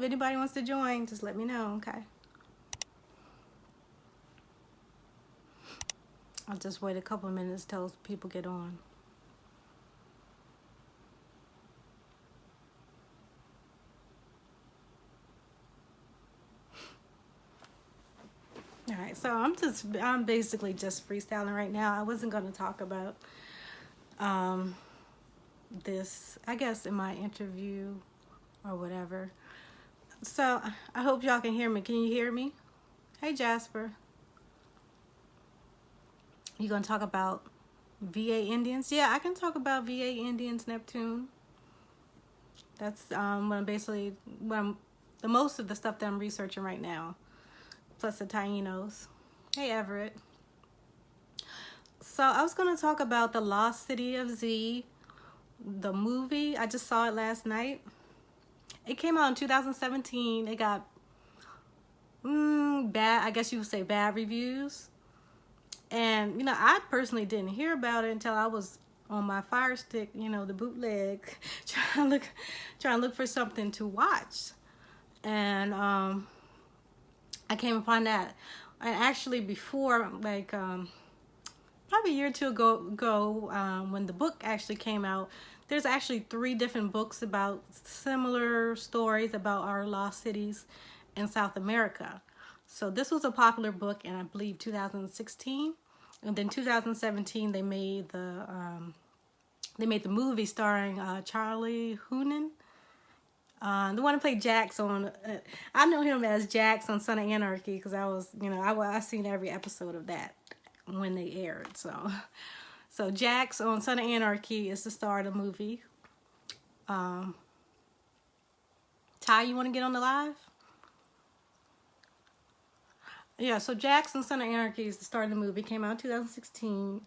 If anybody wants to join, just let me know, okay? I'll just wait a couple of minutes till people get on. All right, so I'm basically just freestyling right now. I wasn't going to talk about this, I guess, in my interview or whatever. So I hope y'all can hear me. Can you hear me? Hey, Jasper. You gonna talk about VA Indians? Yeah, I can talk about VA Indians, Neptune. That's what I'm basically the most of the stuff that I'm researching right now. Plus the Tainos. Hey, Everett. So I was gonna talk about the Lost City of Z, the movie. I just saw it last night. It came out in 2017. It got bad, I guess you would say bad reviews. And, you know, I personally didn't hear about it until I was on my Fire Stick, you know, the bootleg, trying to look for something to watch. And I came upon that. And actually before, like, probably a year or two ago, when the book actually came out, there's actually 3 different books about similar stories about our lost cities in South America. So this was a popular book in, I believe, 2016. And then 2017, they made the movie starring Charlie Hunnam, the one who played Jax on. I know him as Jax on Son of Anarchy because I seen every episode of that when they aired. So Jax on Son of Anarchy is the star of the movie. Ty, you want to get on the live? Yeah, so Jax on Son of Anarchy is the star of the movie. Came out in 2016.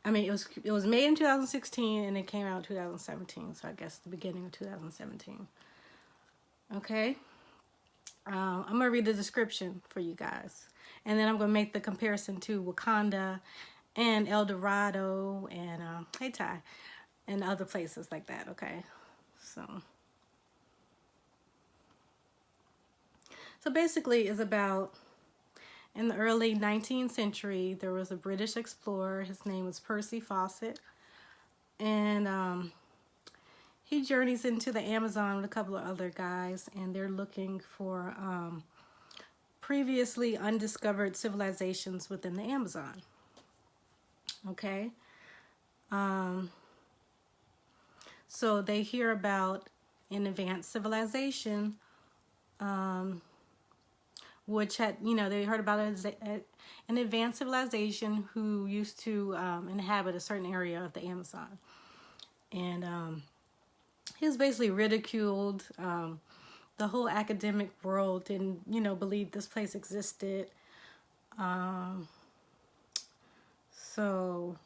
I mean, it was made in 2016 and it came out in 2017. So I guess the beginning of 2017. Okay. I'm going to read the description for you guys. And then I'm going to make the comparison to Wakanda and El Dorado and, hey Ty, and other places like that, okay? So basically it's about, in the early 19th century, there was a British explorer. His name was Percy Fawcett. And he journeys into the Amazon with a couple of other guys, and they're looking for previously undiscovered civilizations within the Amazon. Okay? So they hear about an advanced civilization, which had, they heard about an advanced civilization who used to inhabit a certain area of the Amazon. And he was basically ridiculed. The whole academic world didn't, believe this place existed. So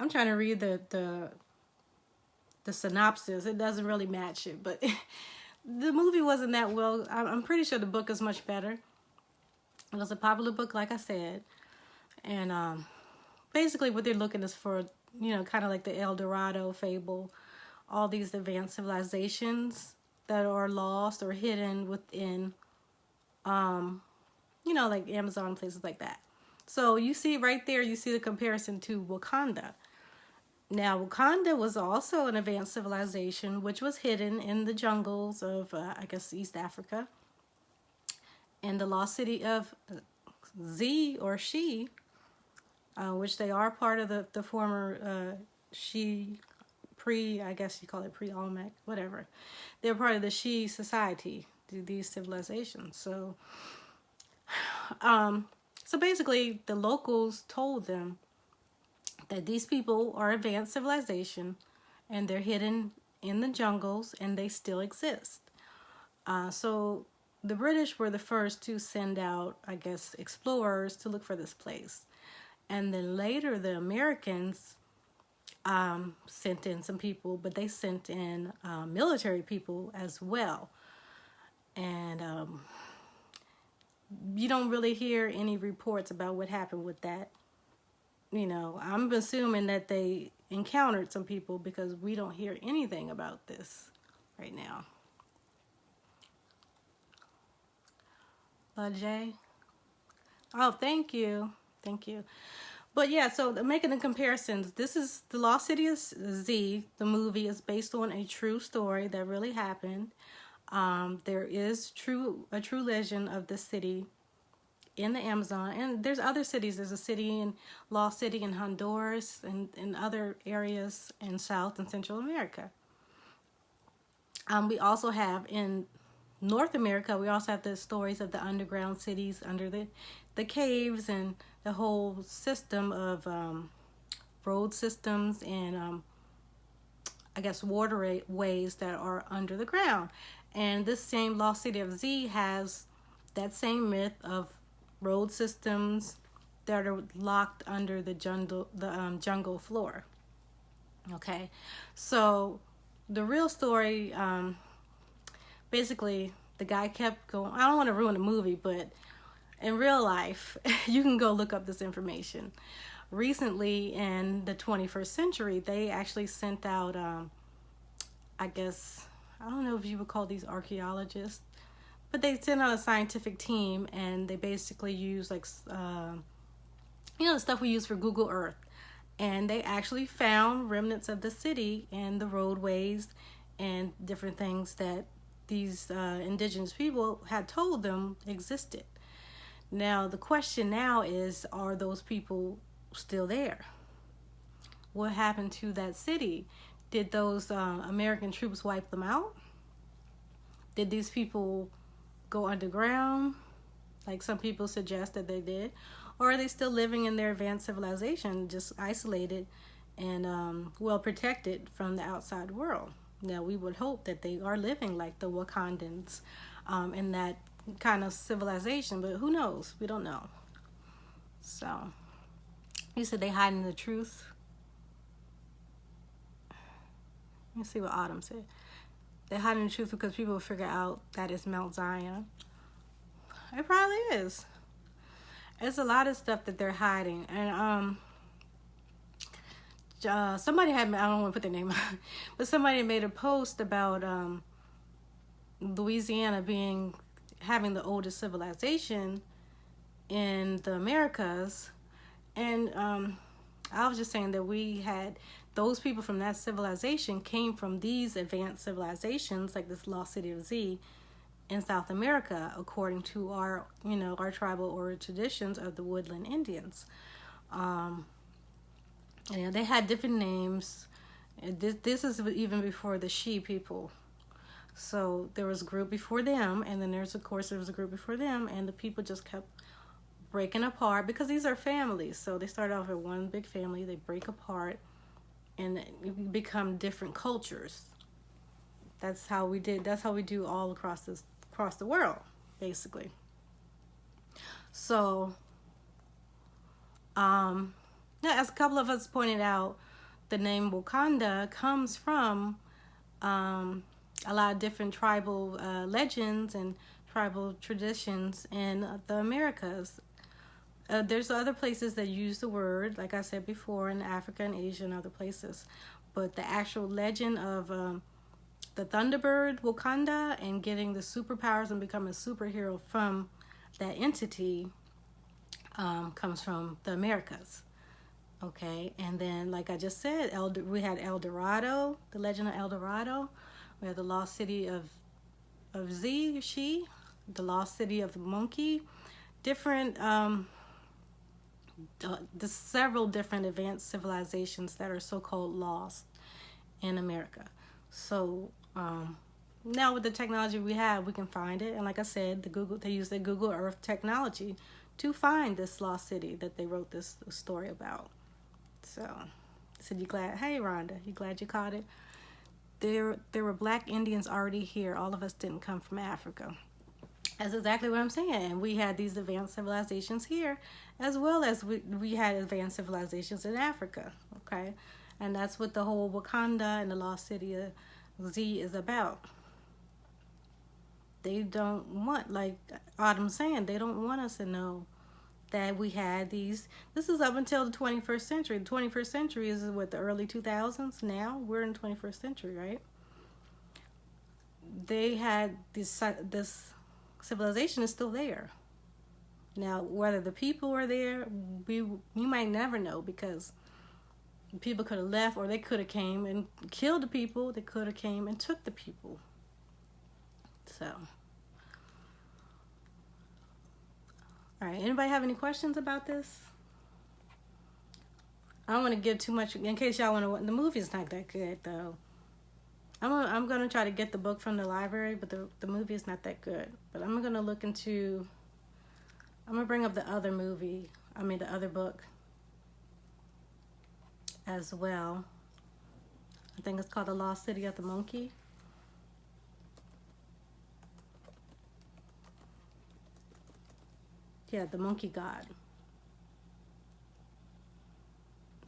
I'm trying to read the synopsis. It doesn't really match it, but the movie wasn't that well. I'm pretty sure the book is much better. It was a popular book, like I said. And basically what they're looking is for, kind of like the El Dorado fable, all these advanced civilizations that are lost or hidden within, like Amazon, places like that. So you see right there, you see the comparison to Wakanda. Now, Wakanda was also an advanced civilization, which was hidden in the jungles of, I guess, East Africa. And the lost city of Z or She, which they are part of the former She, I guess you call it pre-Olmec, whatever. They're part of the She society, these civilizations. So basically, the locals told them that these people are advanced civilization and they're hidden in the jungles and they still exist. So the British were the first to send out, I guess, explorers to look for this place. And then later the Americans sent in some people, but they sent in military people as well. And you don't really hear any reports about what happened with that. I'm assuming that they encountered some people because we don't hear anything about this right now. J. Oh, thank you. Thank you. But yeah, so making the comparisons, this is The Lost City of Z. The movie is based on a true story that really happened. There is a true legend of this city in the Amazon, and there's other cities. There's a city in Lost City in Honduras and in other areas in South and Central America. We also have in North America, we also have the stories of the underground cities under the caves and the whole system of road systems and I guess waterways that are under the ground. And this same Lost City of Z has that same myth of road systems that are locked under the jungle floor. Okay, so the real story, basically, the guy kept going. I don't want to ruin the movie, but in real life, you can go look up this information. Recently, in the 21st century, they actually sent out, I guess, I don't know if you would call these archaeologists, but they sent out a scientific team, and they basically use like, the stuff we use for Google Earth. And they actually found remnants of the city and the roadways and different things that these indigenous people had told them existed. Now, the question now is, are those people still there? What happened to that city? Did those American troops wipe them out? Did these people go underground, like some people suggest that they did? Or are they still living in their advanced civilization, just isolated and well protected from the outside world? Now, we would hope that they are living like the Wakandans in that kind of civilization, but who knows? We don't know. So, you said they hiding the truth. Let me see what Autumn said. They're hiding the truth because people will figure out that it's Mount Zion. It probably is. It's a lot of stuff that they're hiding. And somebody had, I don't want to put their name out, but somebody made a post about Louisiana having the oldest civilization in the Americas. And I was just saying that we had those people from that civilization came from these advanced civilizations, like this Lost City of Z in South America, according to our tribal oral traditions of the woodland Indians. They had different names. This is even before the She people. So there was a group before them, and then there was a group before them, and the people just kept breaking apart because these are families. So they started off with one big family, they break apart, and become different cultures. That's how we do all across the world, basically. So, as a couple of us pointed out, the name Wakanda comes from a lot of different tribal legends and tribal traditions in the Americas. There's other places that use the word, like I said before, in Africa and Asia and other places. But the actual legend of the Thunderbird, Wakanda, and getting the superpowers and becoming a superhero from that entity comes from the Americas. Okay, and then, like I just said, we had El Dorado, the legend of El Dorado. We have the lost city of Z, She, the lost city of the monkey. Different, the several different advanced civilizations that are so-called lost in America. So now with the technology we have, we can find it. And like I said, they use the Google Earth technology to find this lost city that they wrote this story about. So, you glad? Hey, Rhonda, you glad you caught it? There were black Indians already here. All of us didn't come from Africa. That's exactly what I'm saying. And we had these advanced civilizations here, as well as we had advanced civilizations in Africa. Okay, and that's what the whole Wakanda and the lost city of Z is about. They don't want, like Autumn's saying, they don't want us to know that we had these. This is up until the 21st century. The 21st century is what, the early 2000s? Now we're in the 21st century, right? they had this civilization is still there. Now, whether the people are there, we might never know, because people could have left, or they could have came and killed the people. They could have came and took the people. So, all right. Anybody have any questions about this? I don't want to give too much in case y'all want to. The movie's not that good though. I'm gonna try to get the book from the library, but the movie is not that good. But I'm gonna look into. I'm gonna bring up the other movie. The other book as well. I think it's called The Lost City of the Monkey. Yeah, the Monkey God.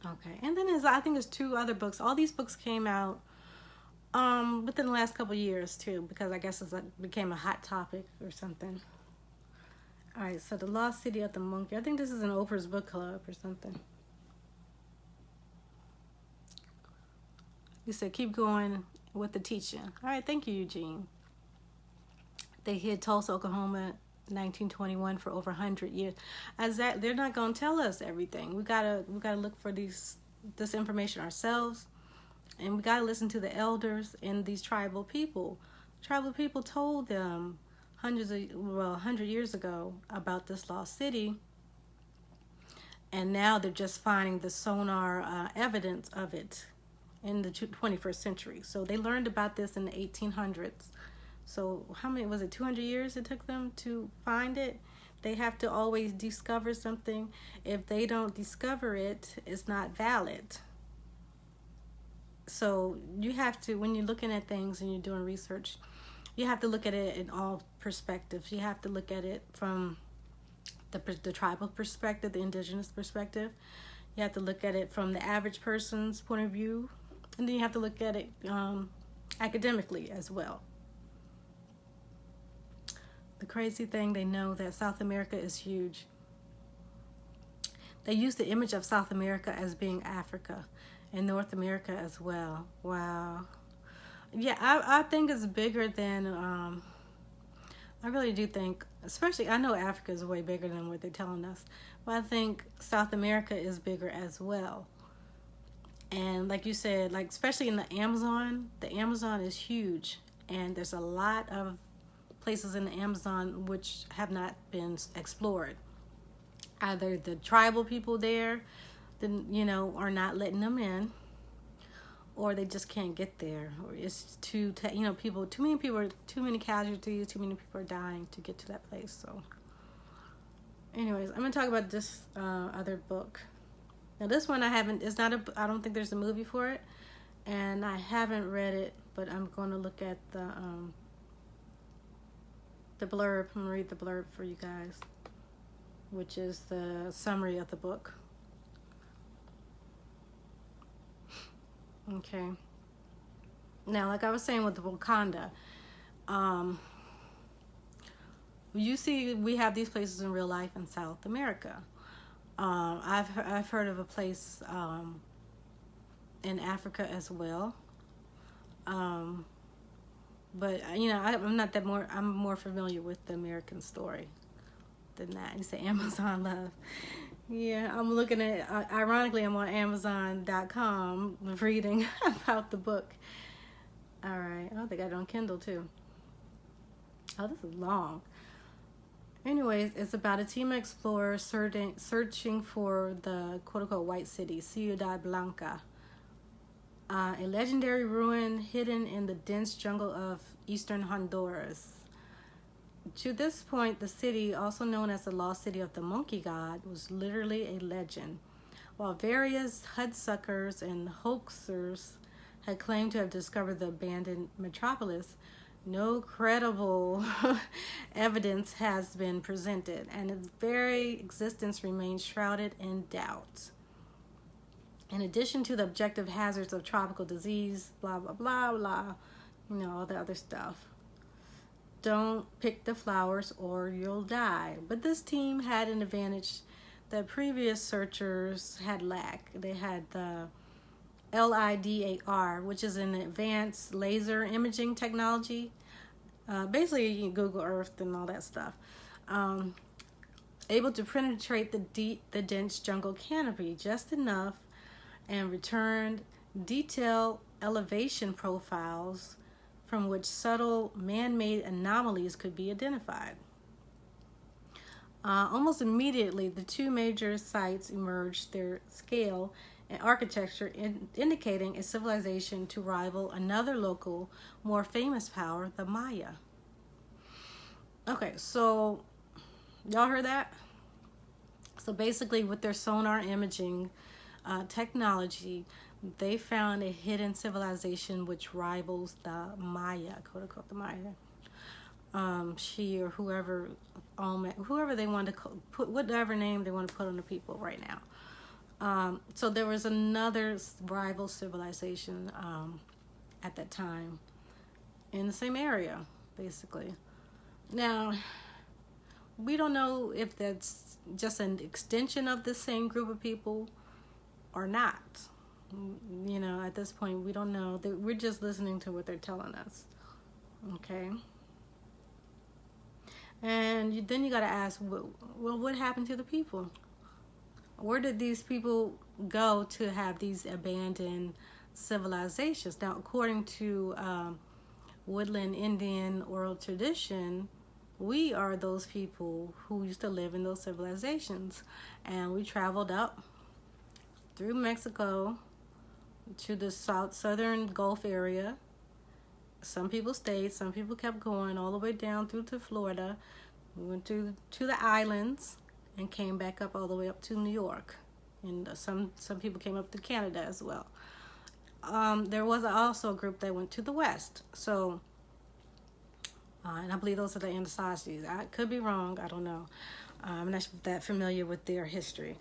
Okay, and then I think there's 2 other books. All these books came out within the last couple years too, because I guess it became a hot topic or something. All right, so The Lost City of the Monkey. I think this is an Oprah's book club or something. You said keep going with the teaching. All right, thank you, Eugene. They hid Tulsa, Oklahoma, 1921 for over 100 years. They're not going to tell us everything. We gotta look for this information ourselves, and we gotta listen to the elders and these tribal people. Tribal people told them 100 years ago about this lost city, and now they're just finding the sonar evidence of it in the 21st century. So they learned about this in the 1800s. So how many was it? 200 years it took them to find it. They have to always discover something. If they don't discover it, it's not valid. So you have to, when you're looking at things and you're doing research, you have to look at it in all perspectives. You have to look at it from the tribal perspective, the indigenous perspective. You have to look at it from the average person's point of view. And then you have to look at it academically as well. The crazy thing, they know that South America is huge. They use the image of South America as being Africa and North America as well. Wow. Yeah, I think it's bigger than, I really do think, especially, I know Africa is way bigger than what they're telling us, but I think South America is bigger as well. And like you said, like especially in the Amazon is huge, and there's a lot of places in the Amazon which have not been explored. Either the tribal people there, are not letting them in, or they just can't get there, or it's too many casualties, too many people are dying to get to that place. So, anyways, I'm gonna talk about this other book. Now, this one I don't think there's a movie for it, and I haven't read it, but I'm going to look at the blurb. I'm going to read the blurb for you guys, which is the summary of the book. Okay. Now, like I was saying with the Wakanda, you see we have these places in real life in South America. I've heard of a place in Africa as well, but I'm more familiar with the American story than that. You say Amazon love, yeah. I'm looking at ironically I'm on Amazon.com reading about the book. All right, I think I got it on Kindle too. Oh, this is long. Anyways, it's about a team of explorers searching for the quote-unquote white city, Ciudad Blanca, a legendary ruin hidden in the dense jungle of eastern Honduras. To this point, the city, also known as the Lost City of the Monkey God, was literally a legend. While various Hudsuckers and hoaxers had claimed to have discovered the abandoned metropolis, no credible evidence has been presented, and its very existence remains shrouded in doubt. In addition to the objective hazards of tropical disease, blah, blah, blah, blah, all the other stuff. Don't pick the flowers or you'll die. But this team had an advantage that previous searchers had lacked. They had the LIDAR, which is an advanced laser imaging technology, Basically, you can Google Earth and all that stuff. Able to penetrate the dense jungle canopy just enough and returned detailed elevation profiles from which subtle man-made anomalies could be identified. Almost immediately, the two major sites emerged, their scale and architecture indicating a civilization to rival another local, more famous power, the Maya. Okay, so y'all heard that? So basically, with their sonar imaging technology, they found a hidden civilization which rivals the Maya, quote unquote, the Maya. She or whoever they want to put, whatever name they want to put on the people right now. So there was another rival civilization at that time in the same area, basically. Now, we don't know if that's just an extension of the same group of people or not. You know, at this point, we don't know. We're just listening to what they're telling us. Okay? And then you got to ask, well, what happened to the people? Where did these people go to have these abandoned civilizations? Now, according to Woodland Indian oral tradition, we are those people who used to live in those civilizations. And we traveled up through Mexico to the southern Gulf area. Some people stayed, some people kept going all the way down through to Florida. We went to the islands and came back up all the way up to New York. And some people came up to Canada as well. There was also a group that went to the west. So, and I believe those are the TheTashaXi. I could be wrong. I don't know. I'm not that familiar with their history.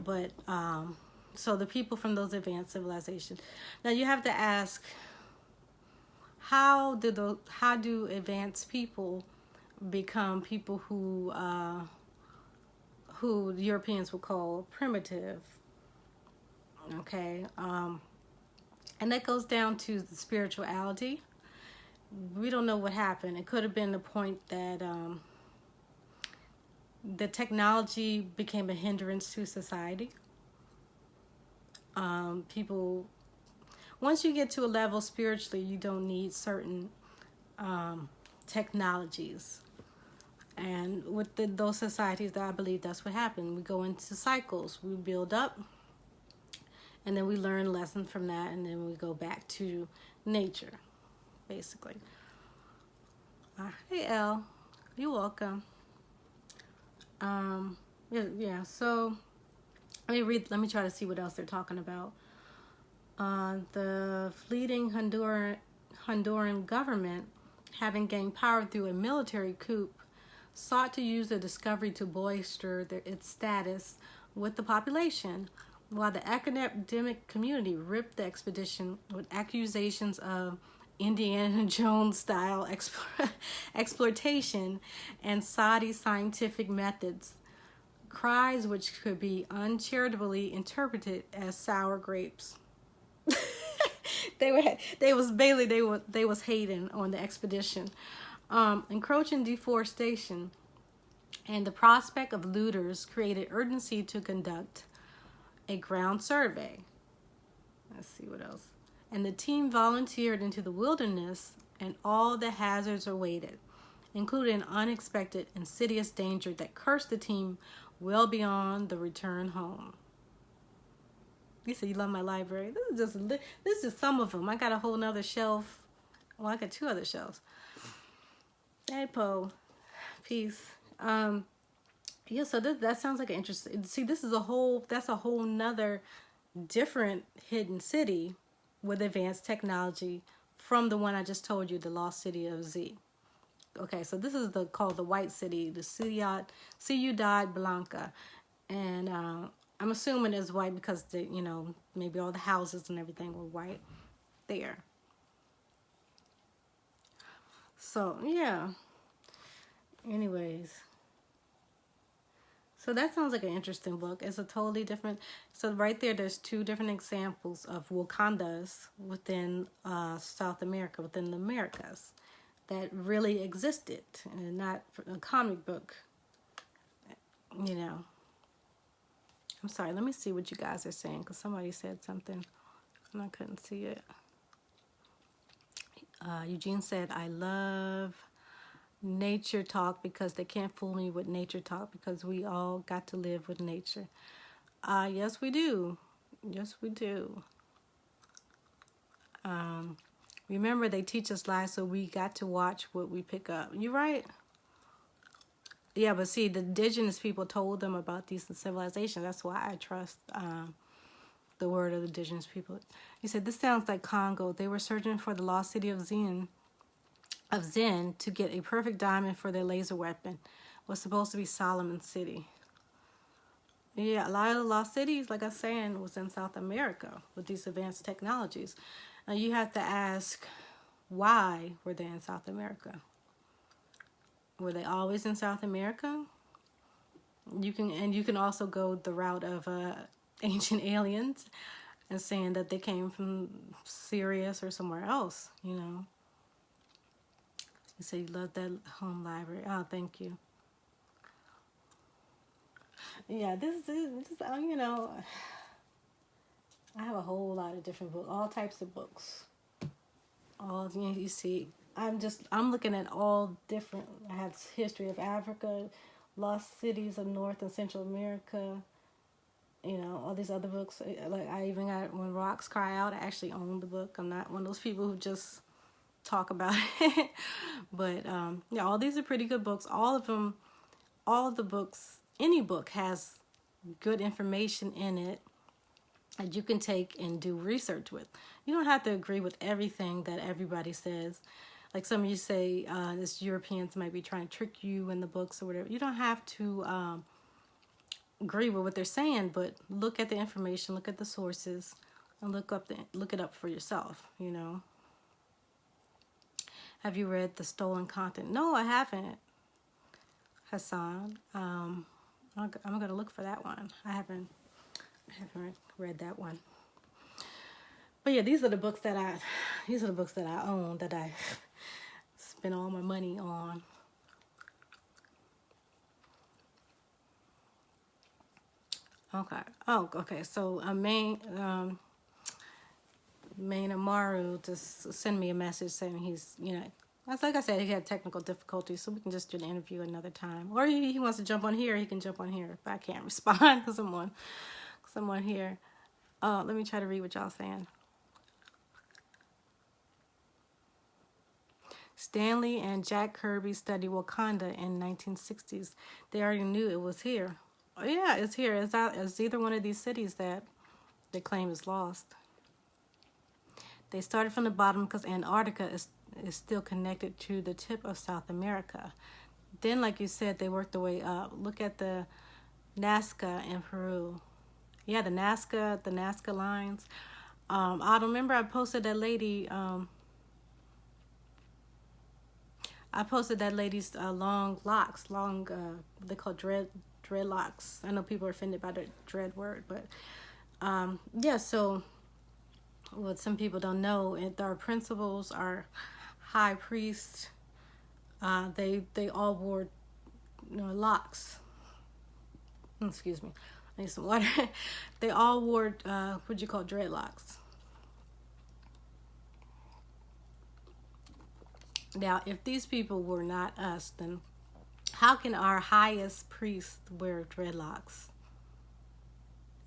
But, so the people from those advanced civilizations. Now you have to ask, how do advanced people become people who Europeans would call primitive? Okay, and that goes down to the spirituality. We don't know what happened. It could have been the point that the technology became a hindrance to society. People, once you get to a level spiritually, you don't need certain technologies. And with those societies, I believe that's what happened. We go into cycles. We build up, and then we learn lessons from that, and then we go back to nature, basically. Hey, Elle. You're welcome. Yeah, so let me try to see what else they're talking about. The fleeting Honduran government, having gained power through a military coup, sought to use the discovery to bolster its status with the population, while the academic community ripped the expedition with accusations of Indiana Jones-style exploitation and Saudi scientific methods, cries which could be uncharitably interpreted as sour grapes. They was hating on the expedition. Encroaching deforestation and the prospect of looters created urgency to conduct a ground survey. Let's see what else. And the team volunteered into the wilderness, and all the hazards awaited, including unexpected, insidious danger that cursed the team well beyond the return home. You said you love my library. This is just some of them. I got a whole nother shelf. Well, I got 2 other shelves. Hey, Poe. Peace. Yeah, so that sounds like an interesting. See, that's a whole nother different hidden city with advanced technology from the one I just told you, the lost city of Z. Okay, so this is called the White City, the Ciudad Blanca, and I'm assuming it's white because maybe all the houses and everything were white there. So yeah. Anyways. So that sounds like an interesting book. It's a totally different. So right there's 2 different examples of Wakandas within South America, within the Americas. that really existed and not a comic book, you know. I'm sorry, let me see what you guys are saying, because somebody said something and I couldn't see it. Eugene said, I love nature talk because they can't fool me with nature talk, because we all got to live with nature. Yes, we do. Yes, we do. Remember, they teach us lies, so we got to watch what we pick up. You're right. Yeah, but see, the indigenous people told them about these civilizations. That's why I trust the word of the indigenous people. He said, this sounds like Congo. They were searching for the lost city of Zen to get a perfect diamond for their laser weapon. It was supposed to be Solomon's city. Yeah, a lot of the lost cities, like I was saying, was in South America with these advanced technologies. Now you have to ask, why were they in South America? Were they always in South America? You can also go the route of ancient aliens and saying that they came from Sirius or somewhere else, you know. You say you love that home library. Oh, thank you. Yeah, this is you know, I have a whole lot of different books, all types of books. All, you know, you see, I'm looking at all different. I have history of Africa, lost cities of North and Central America. You know, all these other books. Like I even got When Rocks Cry Out. I actually own the book. I'm not one of those people who just talk about it. But yeah, all these are pretty good books. All of them, all of the books, any book has good information in it that you can take and do research with. You don't have to agree with everything that everybody says. Like some of you say, this Europeans might be trying to trick you in the books or whatever. You don't have to agree with what they're saying, but look at the information, look at the sources, and look it up for yourself, you know. Have you read The Stolen Content? No, I haven't, Hassan. I'm going to look for that one. I haven't read that one. But yeah, these are the books that I own, that I spend all my money on. Okay. Oh, okay. So Maine Amaru just sent me a message saying he's, you know, that's like I said, he had technical difficulties, so we can just do the interview another time. Or he wants to jump on here, he can jump on here if I can't respond to someone here. Let me try to read what y'all saying. Stanley and Jack Kirby studied Wakanda in 1960s. They already knew it was here. Oh, yeah, it's here. It's either one of these cities that they claim is lost. They started from the bottom because Antarctica is still connected to the tip of South America. Then, like you said, they worked their way up. Look at the Nazca in Peru. Yeah, the Nazca lines. I remember I posted that lady. I posted that lady's long locks, they call dreadlocks. I know people are offended by the dread word, but yeah. So what some people don't know, our principals, our high priests, they all wore, you know, locks. Excuse me, I need some water. They all wore what you call dreadlocks. Now, if these people were not us, then how can our highest priest wear dreadlocks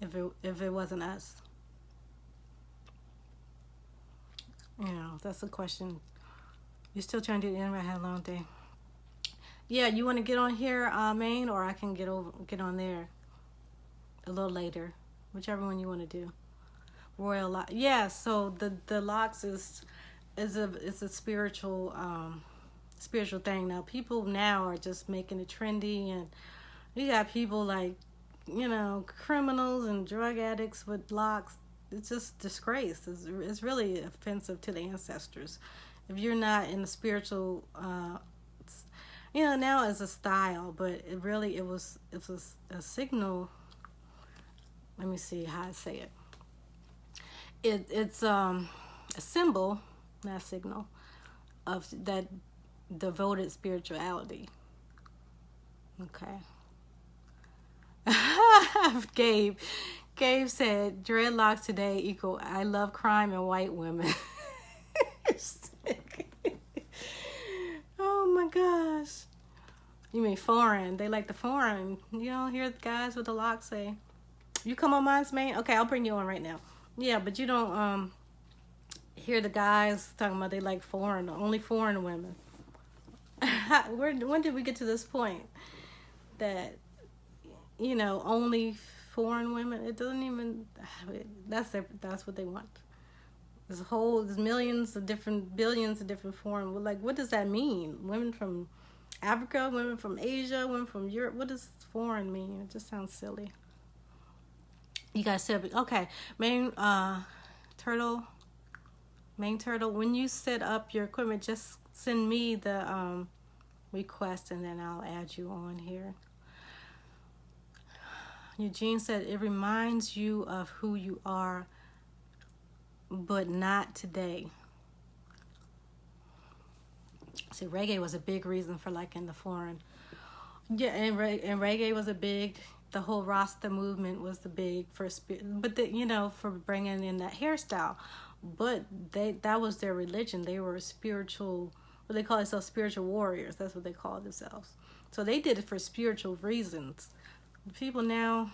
if it wasn't us? You know, that's a question. You're still trying to do the interview. I had a long day. Yeah, you want to get on here, Maine, or I can get on there a little later, whichever one you want to do. Royal lock. Yeah, so the locks is a spiritual thing. Now people now are just making it trendy, and you got people like, you know, criminals and drug addicts with locks. It's just disgrace. It's really offensive to the ancestors. If you're not in the spiritual, you know, now it's a style, but it was a signal. Let me see how I say it. It's a symbol, not a signal, of that devoted spirituality. Okay. Gabe. Gabe said, dreadlocks today equal I love crime and white women. Oh my gosh. You mean foreign. They like the foreign. You don't hear the guys with the locks say, you come on mine's main? Okay, I'll bring you on right now. Yeah, but you don't hear the guys talking about they like foreign, only foreign women. When did we get to this point that, you know, only foreign women? It doesn't even, that's what they want. There's millions of different, billions of different foreign, like, what does that mean? Women from Africa, women from Asia, women from Europe. What does foreign mean? It just sounds silly. You guys said, okay, main turtle, when you set up your equipment, just send me the request and then I'll add you on here. Eugene said, it reminds you of who you are, but not today. See, reggae was a big reason for liking the foreign. Yeah, and reggae was a big, the whole Rasta movement was the big for for bringing in that hairstyle. But that was their religion. They were spiritual, what they call themselves, spiritual warriors. That's what they call themselves. So they did it for spiritual reasons. People now,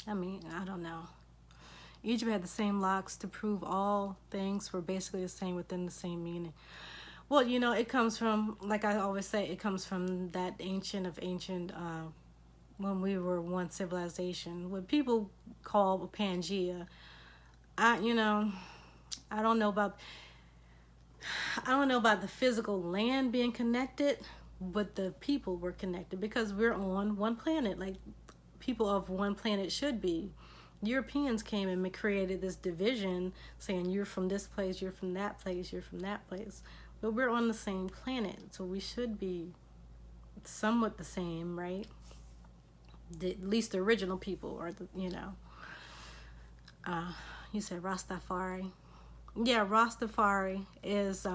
I mean, I don't know. Egypt had the same locks to prove all things were basically the same within the same meaning. Well, you know, it comes from, like I always say, it comes from that ancient, when we were one civilization, what people call Pangea. I don't know about the physical land being connected, but the people were connected because we're on one planet, like people of one planet should be. Europeans came and created this division saying you're from this place, you're from that place, you're from that place. But we're on the same planet, so we should be somewhat the same, right? At least the original people are you said Rastafari. Yeah, Rastafari is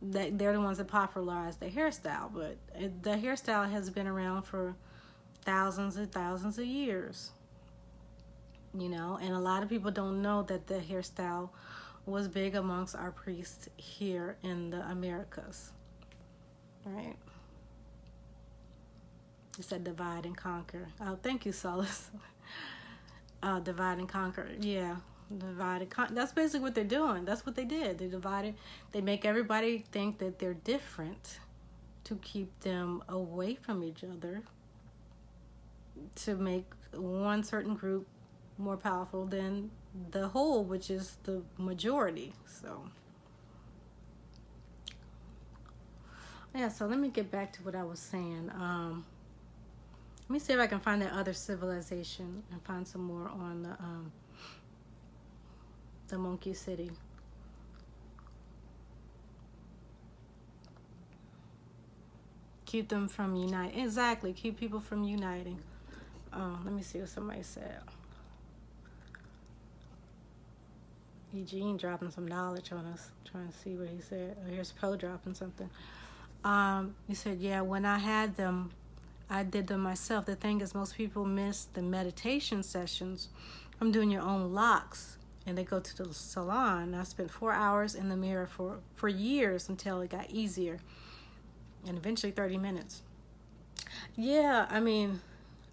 they're the ones that popularized the hairstyle, but the hairstyle has been around for thousands and thousands of years. And a lot of people don't know that the hairstyle was big amongst our priests here in the Americas. Right? You said divide and conquer. Oh, thank you, Solace. Divide and conquer. Yeah, divide and conquer. That's basically what they're doing. That's what they did. They divided. They make everybody think that they're different to keep them away from each other, to make one certain group more powerful than the whole, which is the majority. So yeah, so let me get back to what I was saying. Let me see if I can find that other civilization and find some more on the Monkey City. Keep them from uniting. Exactly, keep people from uniting. Let me see what somebody said. Eugene dropping some knowledge on us. I'm trying to see what he said. Oh, here's Poe dropping something. He said, yeah, when I had them, I did them myself. The thing is, most people miss the meditation sessions from doing your own locks. And they go to the salon. I spent 4 hours in the mirror for years until it got easier. And eventually 30 minutes. Yeah, I mean,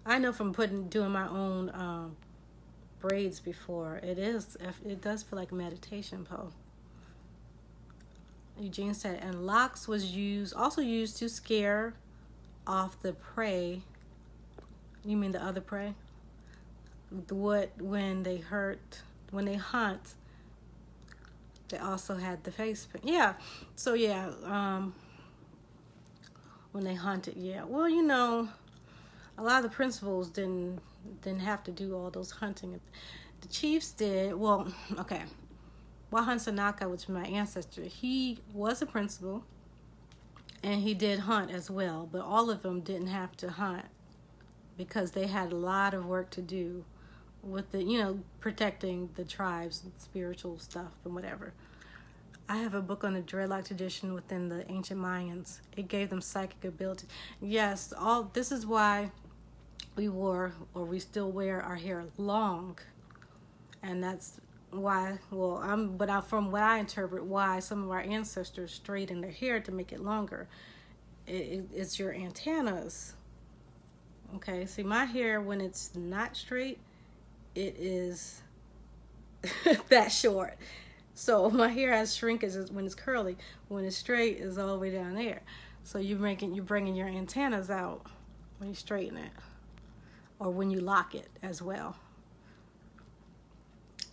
I know from doing my own braids before, it does feel like meditation, Poe. Eugene said, and locks was also used to scare off the prey. You mean the other prey? When they hunt, they also had the face paint. Yeah. So yeah, when they hunted, yeah. Well, a lot of the principals didn't have to do all those hunting. The chiefs did. Well, okay. Wahan Sanaka, which is my ancestor, he was a principal, and he did hunt as well. But all of them didn't have to hunt because they had a lot of work to do with the, protecting the tribes and spiritual stuff and whatever. I have a book on the dreadlock tradition within the ancient Mayans. It gave them psychic ability. Yes, all this is why we wore, or we still wear, our hair long, and that's why. Well, from what I interpret, why some of our ancestors straightened their hair to make it longer. It's your antennas. Okay, see, my hair, when it's not straight, it is that short. So my hair has shrinkage when it's curly. When it's straight, it's all the way down there. So you're bringing your antennas out when you straighten it, or when you lock it as well.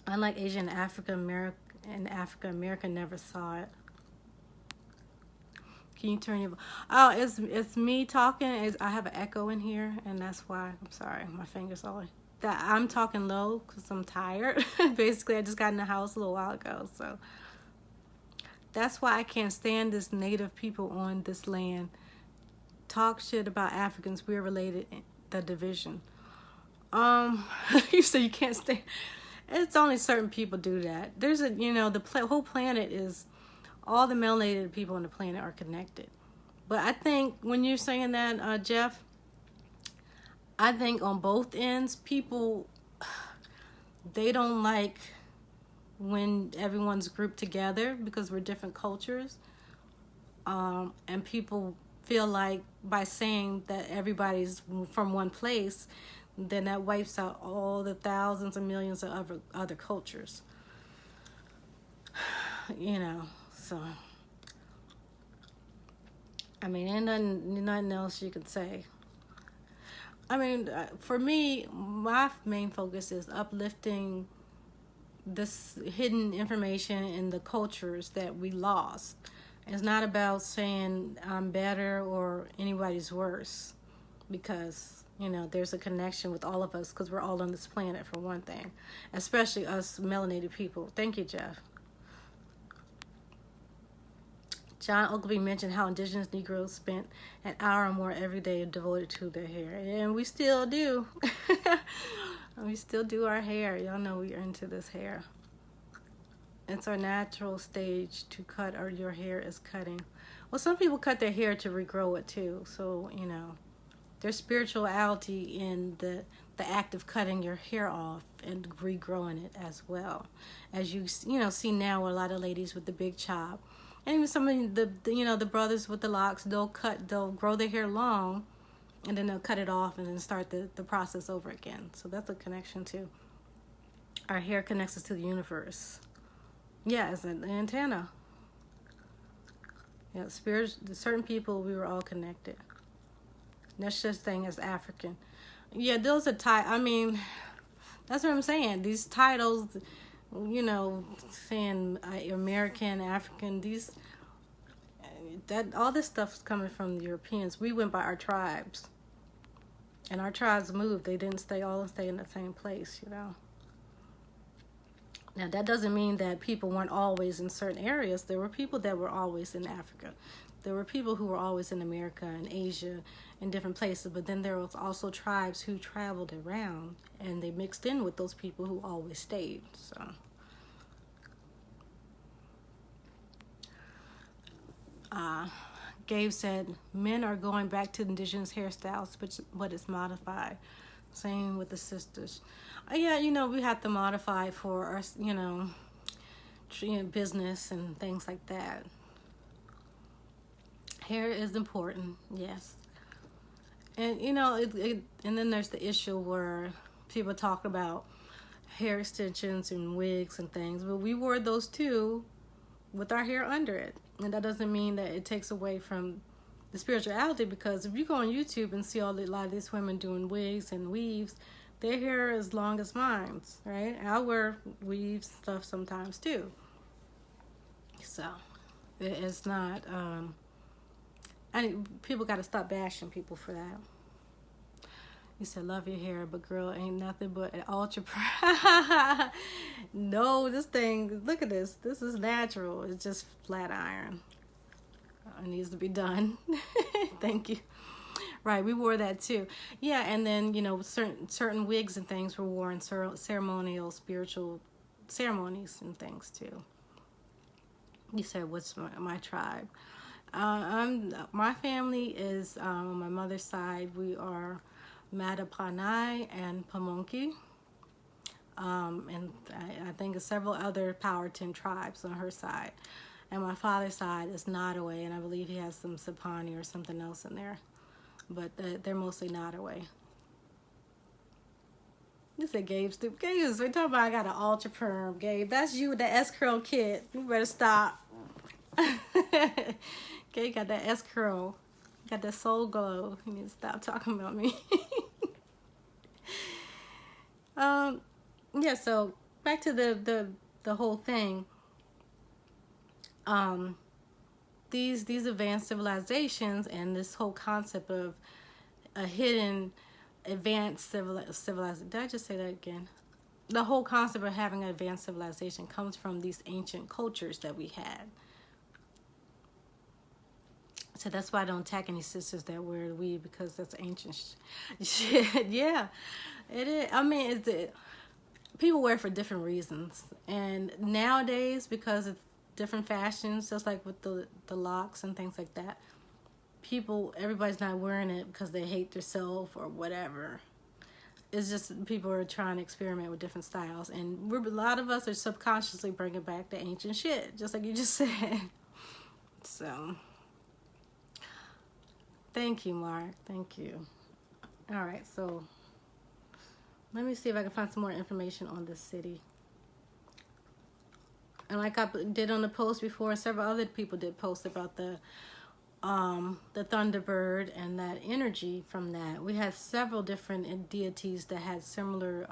Unlike Asia and Africa, America never saw it. Can you turn your... Oh, it's me talking. I have an echo in here, and that's why. I'm sorry, my finger's all... That I'm talking low because I'm tired. Basically, I just got in the house a little while ago, so... That's why I can't stand this native people on this land. Talk shit about Africans. We're related. The division. You say you can't stand... It's only certain people do that. There's the whole planet is... All the melanated people on the planet are connected. But I think when you're saying that, Jeff, I think on both ends, people, they don't like when everyone's grouped together because we're different cultures. And people feel like by saying that everybody's from one place, then that wipes out all the thousands and millions of other cultures. So, I mean, ain't nothing else you could say. I mean, for me, my main focus is uplifting this hidden information in the cultures that we lost. It's not about saying I'm better or anybody's worse, because, there's a connection with all of us because we're all on this planet, for one thing, especially us melanated people. Thank you, Jeff. John Ogilvy mentioned how indigenous Negroes spent an hour or more every day devoted to their hair. And we still do. We still do our hair. Y'all know we are into this hair. It's our natural stage to cut, or your hair is cutting. Well, some people cut their hair to regrow it too. So, there's spirituality in the act of cutting your hair off and regrowing it as well. As you see now, a lot of ladies with the big chop. And even some of the brothers with the locks, they'll grow their hair long, and then they'll cut it off and then start the process over again. So that's a connection too. Our hair connects us to the universe. Yeah, it's an antenna. Yeah, certain people, we were all connected. No such thing as African. Yeah, those are I mean, that's what I'm saying. These titles... saying American, African, all this stuff is coming from the Europeans. We went by our tribes, and our tribes moved. They didn't stay in the same place, Now, that doesn't mean that people weren't always in certain areas. There were people that were always in Africa. There were people who were always in America and Asia and different places, but then there was also tribes who traveled around, and they mixed in with those people who always stayed. So, Gabe said, men are going back to indigenous hairstyles, but it's modified. Same with the sisters. Yeah, we have to modify for our, business and things like that. Hair is important, yes. And, and then there's the issue where people talk about hair extensions and wigs and things, but we wore those too with our hair under it. And that doesn't mean that it takes away from the spirituality, because if you go on YouTube and see a lot of these women doing wigs and weaves, their hair is long as mine, right? And I wear weave stuff sometimes too. So it's not, people got to stop bashing people for that. You said, love your hair, but girl, ain't nothing but an ultra... No, this thing, look at this. This is natural. It's just flat iron. It needs to be done. Thank you. Right, we wore that too. Yeah, and then, certain wigs and things were worn in ceremonial, spiritual ceremonies and things too. You said, what's my tribe? My family is, on my mother's side, we are Matapanai and Pamunkey. And I think several other Powhatan tribes on her side. And my father's side is Nottoway, and I believe he has some Sapani or something else in there. But they're mostly Nottoway. You said Gabe stupid. Gabe is, we're talking about I got an ultra perm, Gabe. That's you with the S-curl kid. You better stop. Gabe got that S-curl. Got that soul glow. You need to stop talking about me. Yeah, so back to the whole thing. These advanced civilizations and this whole concept of a hidden advanced civilization. Did I just say that again? The whole concept of having an advanced civilization comes from these ancient cultures that we had. So that's why I don't attack any sisters that wear the weave, because that's ancient shit. Yeah, it is. I mean, people wear it for different reasons. And nowadays, because of different fashions, just like with the locks and things like that, everybody's not wearing it because they hate themselves or whatever. It's just people are trying to experiment with different styles. And a lot of us are subconsciously bringing back the ancient shit, just like you just said. So, thank you, Mark. Thank you. All right, so let me see if I can find some more information on this city. And like I did on the post before, several other people did post about the Thunderbird and that energy from that. We had several different deities that had similar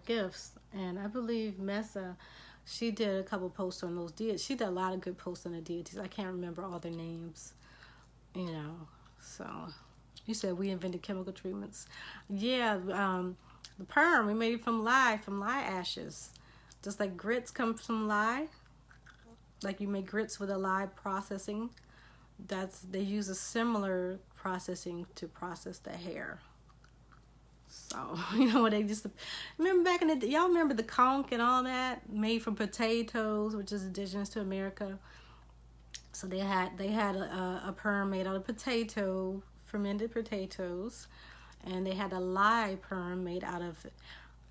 gifts. And I believe Mesa, she did a couple posts on those deities. She did a lot of good posts on the deities. I can't remember all their names, you know. So you said we invented chemical treatments. Yeah, the perm, we made it from lye ashes. Just like grits come from lye. Like you make grits with a lye processing. They use a similar processing to process the hair. So, you know what they used to, remember back in the day, y'all remember the conch and all that made from potatoes, which is indigenous to America. So they had a perm made out of fermented potatoes, and they had a lye perm made out of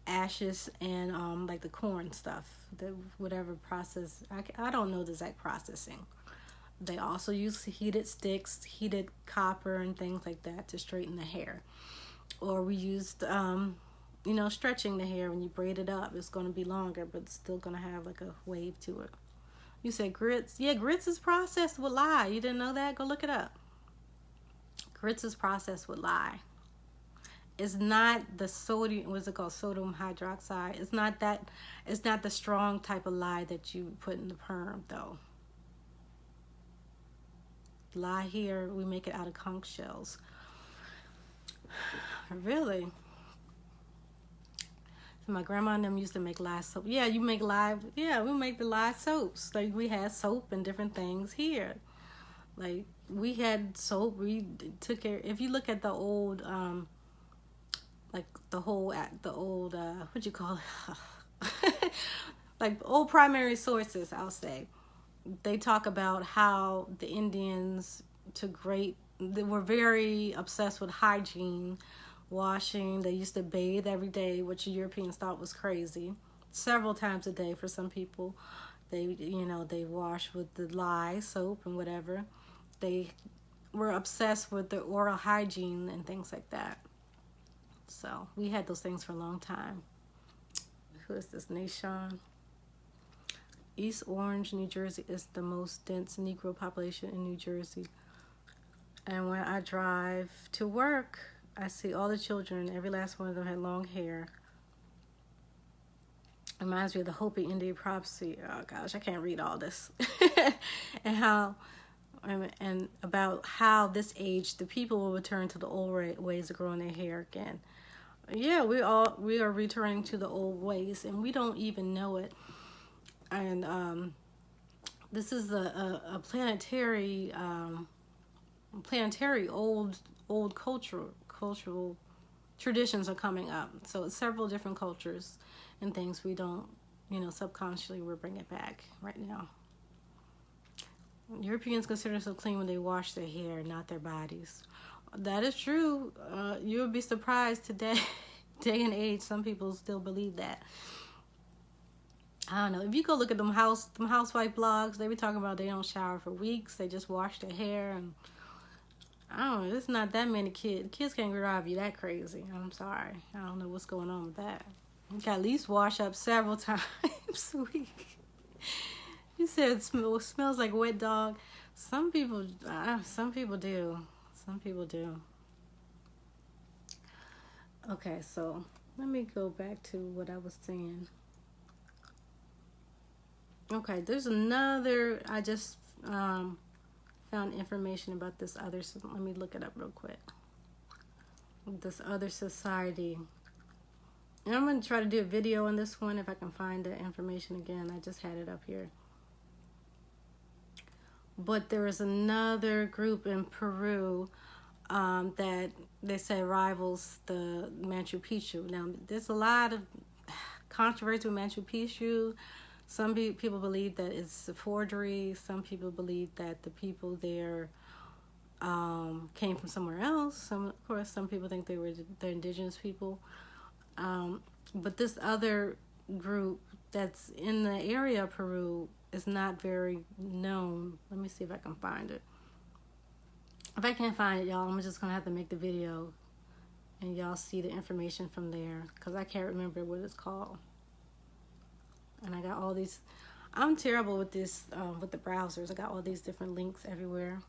ashes and like the corn stuff, whatever process. I don't know the exact processing. They also use heated sticks, heated copper, and things like that to straighten the hair. Or we used, stretching the hair. When you braid it up, it's going to be longer, but it's still going to have like a wave to it. You said grits. Yeah, grits is processed with lye. You didn't know that? Go look it up. Grits is processed with lye. It's not the sodium, what's it called, sodium hydroxide. It's not the strong type of lye that you put in the perm, though. Lye here, we make it out of conch shells. Really? So my grandma and them used to make lye soap. Yeah, you make lye. Yeah, we make the lye soaps. Like we had soap and different things here. Like we had soap. We took care. If you look at the old, like the old, what you call it? Like old primary sources, I'll say. They talk about how the Indians they were very obsessed with hygiene, washing. They used to bathe every day, which Europeans thought was crazy. Several times a day for some people. They wash with the lye soap and whatever. They were obsessed with the oral hygiene and things like that. So we had those things for a long time. Who is this? Nation? East Orange, New Jersey is the most dense Negro population in New Jersey. And when I drive to work, I see all the children. Every last one of them had long hair. It reminds me of the Hopi Indian prophecy. Oh gosh, I can't read all this. and about how this age the people will return to the old ways of growing their hair again. Yeah, we are returning to the old ways, and we don't even know it. And this is a planetary old cultural traditions are coming up. So it's several different cultures and things we don't subconsciously we're bringing it back right now. Europeans consider themselves clean when they wash their hair, not their bodies. That is true. You would be surprised today, day and age, some people still believe that. I don't know. If you go look at them housewife blogs, they be talking about they don't shower for weeks. They just wash their hair, and I don't know. There's not that many kids. Kids can't drive you that crazy. I'm sorry. I don't know what's going on with that. You can at least wash up several times a week. You said it smells like wet dog. Some people do. Some people do. Okay, so let me go back to what I was saying. Okay, there's another. I just found information about this other. Let me look it up real quick. This other society. And I'm going to try to do a video on this one if I can find the information again. I just had it up here. But there is another group in Peru that they say rivals the Machu Picchu. Now, there's a lot of controversy with Machu Picchu. Some people believe that it's a forgery. Some people believe that the people there came from somewhere else. Of course, some people think they're indigenous people. But this other group that's in the area of Peru is not very known. Let me see if I can find it. If I can't find it, y'all, I'm just going to have to make the video and y'all see the information from there because I can't remember what it's called. And I got all these. I'm terrible with this, with the browsers. I got all these different links everywhere.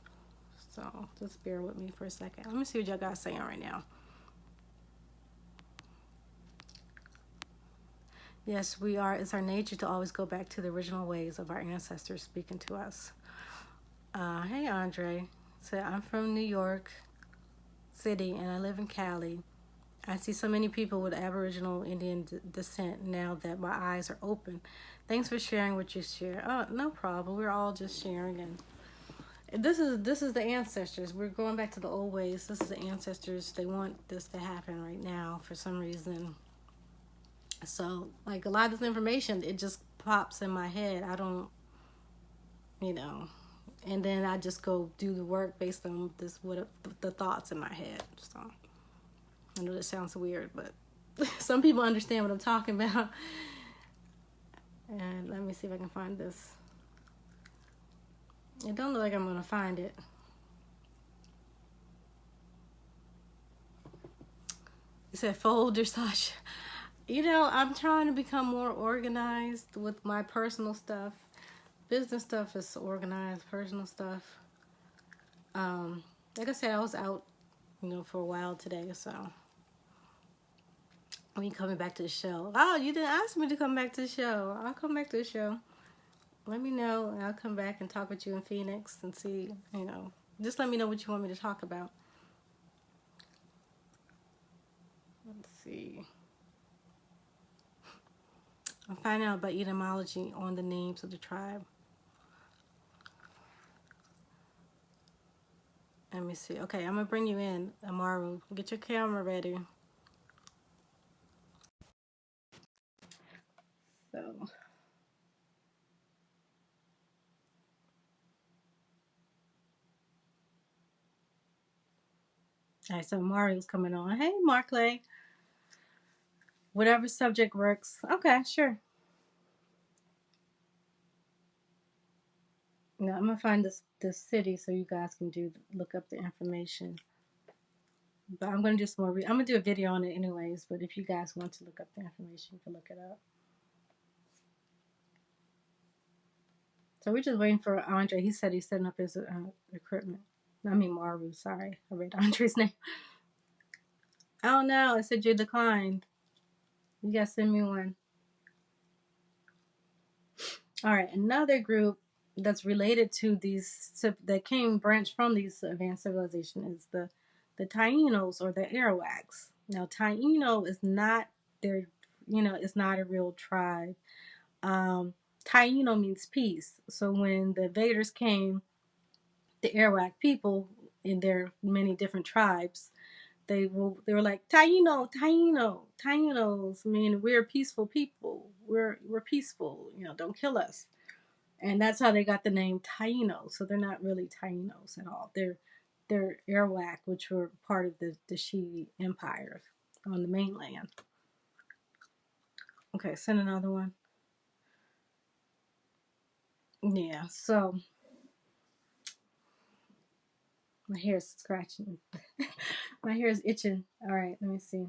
So just bear with me for a second. Let me see what y'all got saying right now. Yes, we are. It's our nature to always go back to the original ways of our ancestors speaking to us. Hey, Andre. So I'm from New York City, and I live in Cali. I see so many people with Aboriginal Indian descent now that my eyes are open. Thanks for sharing what you share. Oh, no problem. We're all just sharing, and this is the ancestors. We're going back to the old ways. This is the ancestors. They want this to happen right now for some reason. So, like, a lot of this information, it just pops in my head. I don't, and then I just go do the work based on the thoughts in my head. So, I know that sounds weird, but some people understand what I'm talking about. And let me see if I can find this. It don't look like I'm going to find it. It said folder, Sasha. I'm trying to become more organized with my personal stuff. Business stuff is organized. Personal stuff. Like I said, I was out, for a while today. So, me coming back to the show. Oh, you didn't ask me to come back to the show. I'll come back to the show. Let me know, and I'll come back and talk with you in Phoenix and see, just let me know what you want me to talk about. Let's see. I'm finding out about etymology on the names of the tribe. Let me see. Okay, I'm going to bring you in, Amaru. Get your camera ready. So. All right, so Mario's coming on. Hey, Markley. Whatever subject works. Okay, sure. Now I'm gonna find this city so you guys can look up the information. But I'm gonna do some more. I'm gonna do a video on it anyways. But if you guys want to look up the information, you can look it up. So we're just waiting for Andre. He said he's setting up his equipment. I mean Maru. Sorry, I read Andre's name. Oh no! It said you declined. You gotta send me one. All right, another group that's related to these that branched from these advanced civilization is the Tainos or the Arawaks. Now, Taino is not it's not a real tribe. Taino means peace. So when the invaders came, the Arawak people in their many different tribes, they were like Tainos mean we're peaceful people. we're peaceful. Don't kill us. And that's how they got the name Taínos. So they're not really Taínos at all. They're Arawak, which were part of the Shi Empire on the mainland. Okay, send another one. Yeah, so my hair is scratching. My hair is itching. All right, let me see.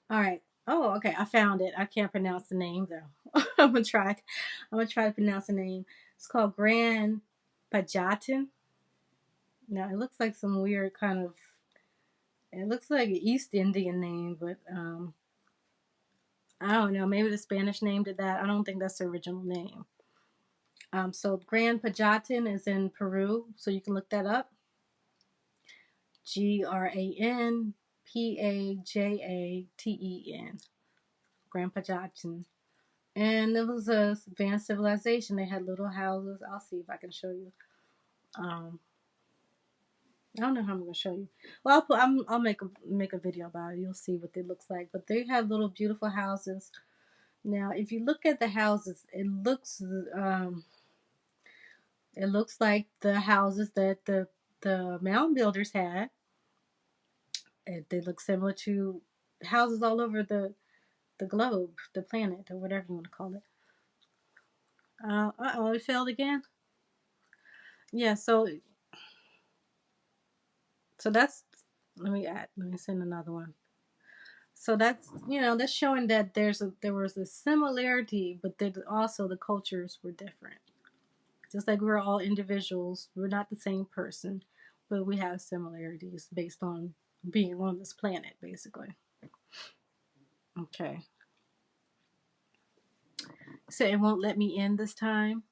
All right. Oh, okay. I found it. I can't pronounce the name though. I'm gonna try. I'm gonna try to pronounce the name. It's called Grand Pajatin. Now it looks like some weird kind of. It looks like an East Indian name, but I don't know. Maybe the Spanish name did that. I don't think that's the original name. So Grand Pajatin is in Peru, so you can look that up. GranPajaten. Grand Pajatin. And it was a advanced civilization. They had little houses. I'll see if I can show you. I don't know how I'm gonna show you. Well, I'll make a video about it. You'll see what it looks like. But they have little beautiful houses. Now, if you look at the houses, it looks like the houses that the mound builders had. They look similar to houses all over the globe, the planet, or whatever you want to call it. Oh, it failed again. Yeah, so that's. Let me send another one. So that's showing that there was a similarity, but that also the cultures were different. Just like we're all individuals, we're not the same person, but we have similarities based on being on this planet, basically. Okay. So it won't let me in this time.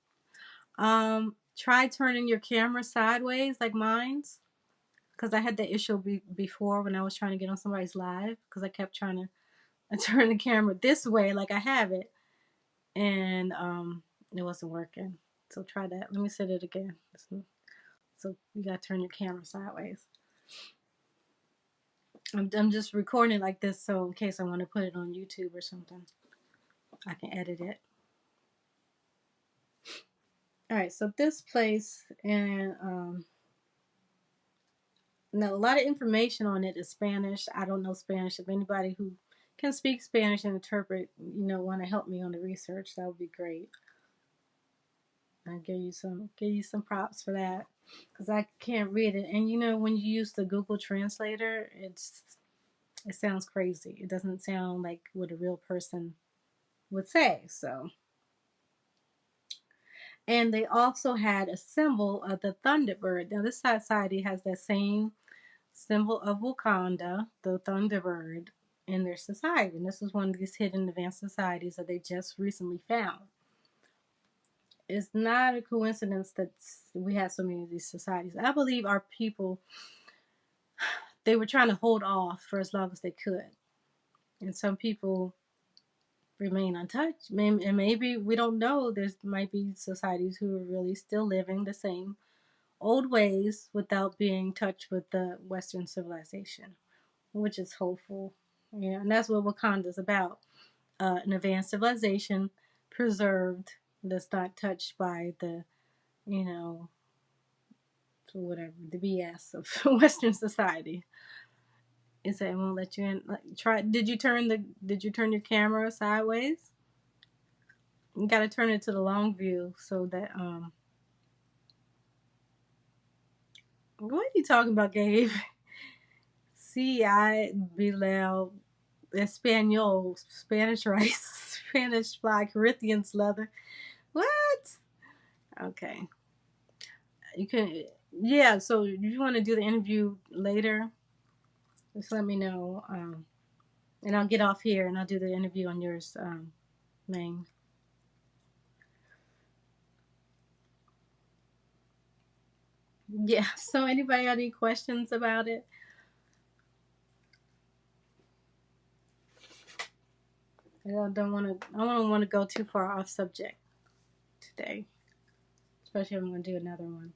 Try turning your camera sideways like mine's, because I had that issue before when I was trying to get on somebody's live, because I kept trying to turn the camera this way like I have it, and it wasn't working. So try that. Let me set it again. So you gotta turn your camera sideways. I'm just recording it like this, so in case I want to put it on YouTube or something, I can edit it. All right, so this place, and now a lot of information on it is Spanish. I don't know Spanish. If anybody who can speak Spanish and interpret, want to help me on the research, that would be great. I'll give you some props for that, because I can't read it. And when you use the Google Translator, it sounds crazy. It doesn't sound like what a real person would say. So, and they also had a symbol of the Thunderbird. Now this society has that same symbol of Wakanda, the Thunderbird, in their society. And this is one of these hidden advanced societies that they just recently found. It's not a coincidence that we have so many of these societies. I believe our people, they were trying to hold off for as long as they could. And some people remain untouched. And maybe, we don't know, there might be societies who are really still living the same old ways without being touched with the Western civilization, which is hopeful. Yeah, and that's what Wakanda's about. An advanced civilization preserved, that's not touched by the, whatever, the BS of Western society. It said it won't let you in. Try. Did you turn your camera sideways? You gotta turn it to the long view so that What are you talking about, Gabe? I Bilal Espanol, Spanish rice, Spanish fly, Corinthians leather. What? Okay. You can, yeah, so if you want to do the interview later, just let me know. And I'll get off here and I'll do the interview on yours, main. Yeah, so anybody got any questions about it? I don't want to go too far off subject today, especially if I'm going to do another one.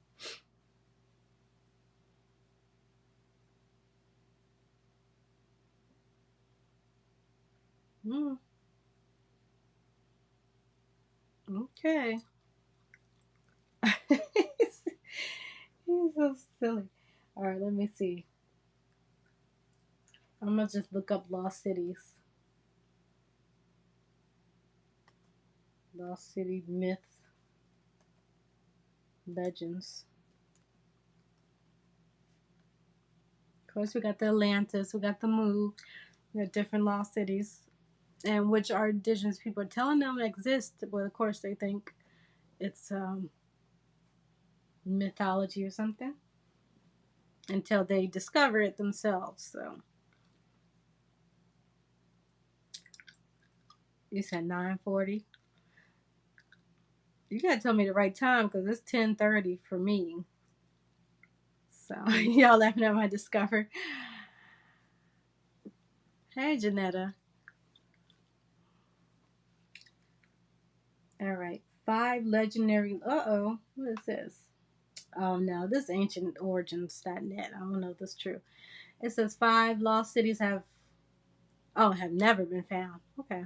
Mm, okay. He's so silly. All right, let me see. I'm gonna just look up lost cities, lost city myths, legends. Of course, we got the Atlantis, we got the Mu, we got different lost cities, and which our indigenous people are telling them exist, but of course they think it's mythology or something until they discover it themselves. So you said 9:40. You gotta tell me the right time because it's 10:30 for me. So y'all laughing at my discover. Hey Janetta. All right. 5 legendary. What is this? Oh no, this ancientorigins.net. I don't know if this is true. It says 5 lost cities have never been found. Okay.